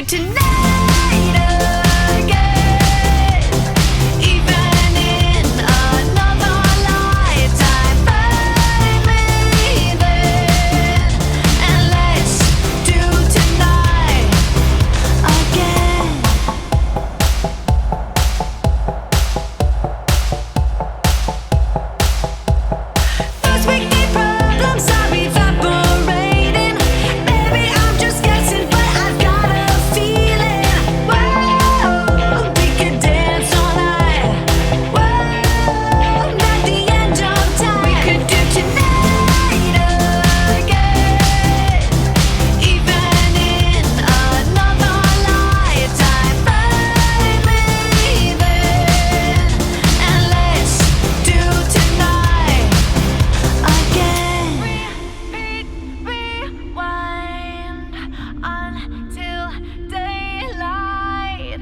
tonight again. Even in another lifetime, find me then, and let's do tonight again. First we need problems are evaporating. Maybe I'm just guessing, but I've got a feeling. Whoa, we could dance all night. Whoa, not the end of time. We could do tonight again. Even in another lifetime, find me then, and let's do tonight again. Repeat, rewind until daylight.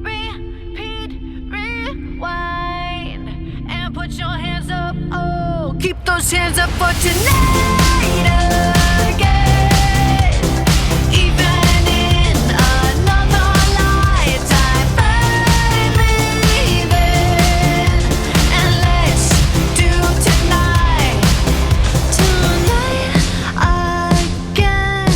Repeat, rewind, and put your hands up. Oh, keep those hands up for tonight again. Even in another lifetime, find me then, and let's do tonight again.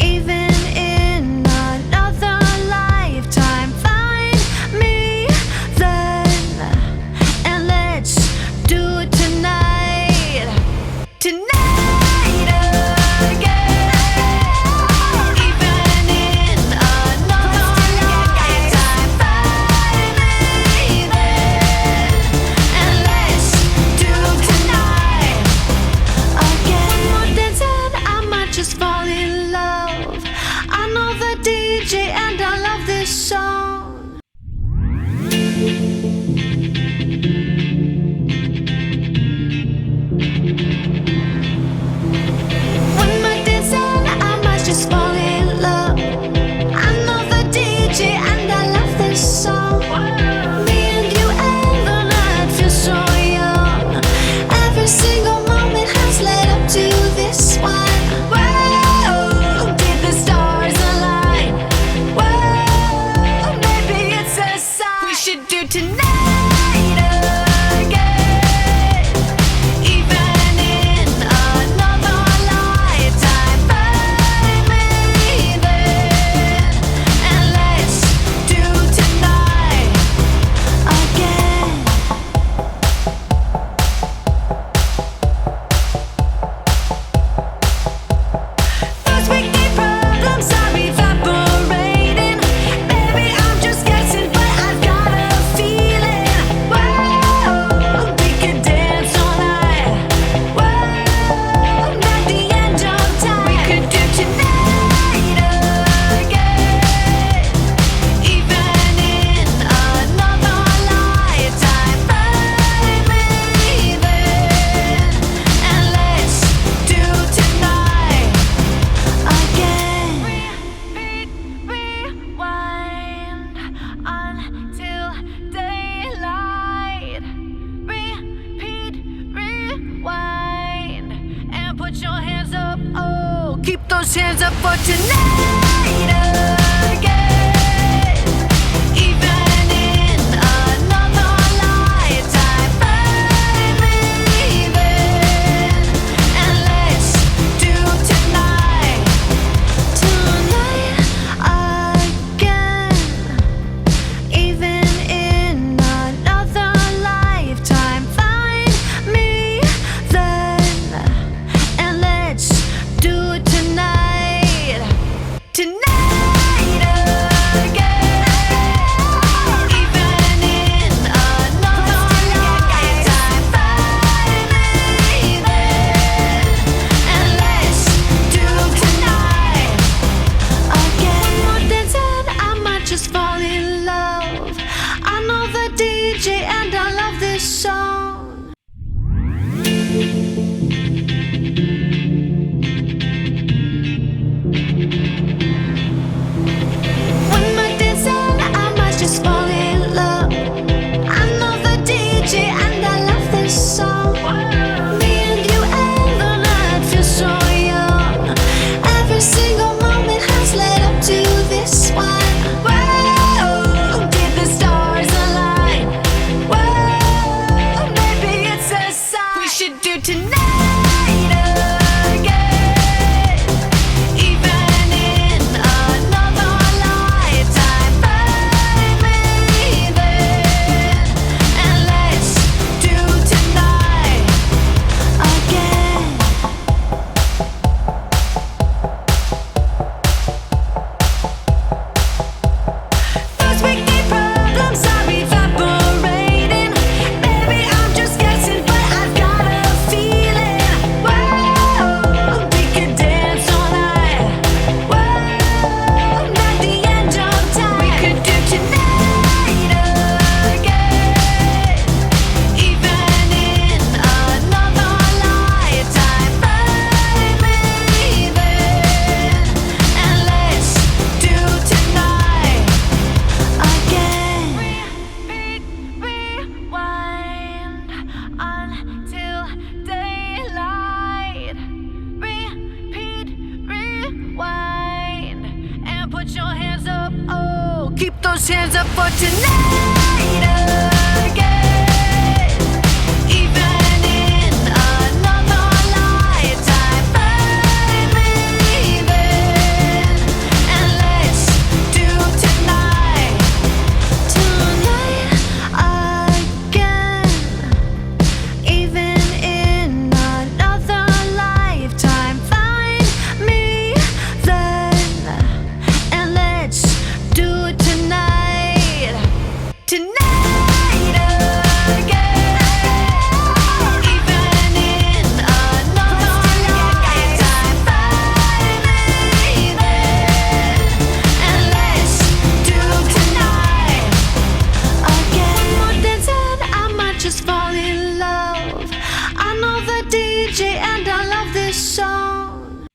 Even in another lifetime, find me then, and let's do it tonight again. Even in another lifetime, find me then, and let's do tonight again. One more dance and I might just fall in love. I know the DJ and I love this song. One more dance and I might just fall in love. I know the DJ and I love this song. Me and you and the night feel so young. Every single moment has led up to this one. Whoa, did the stars align? Whoa, maybe it's a sign. We should do tonight again. Even in another lifetime, find me then, and let's do tonight again. First we need problems are evaporating. Maybe I'm just guessing, but I've got a feeling. Whoa, we could dance all night. Whoa, not the end of time. We could do tonight again. Even in another lifetime, find me then, and let's do tonight again. Repeat, rewind until daylight. Repeat, rewind, and put your hands up. Oh, keep those hands up for tonight again. Even in another lifetime, find me then, and let's do tonight again. Even in another lifetime, find me then, and let's do it tonight Keep those hands up for tonight again. Even in another lifetime, find me then, and let's do tonight again. Even in another lifetime, find me then, and let's do it tonight again. Even in another lifetime, find me then, and let's do tonight again. One more dance and I might just fall in love. I know the DJ and I love this song.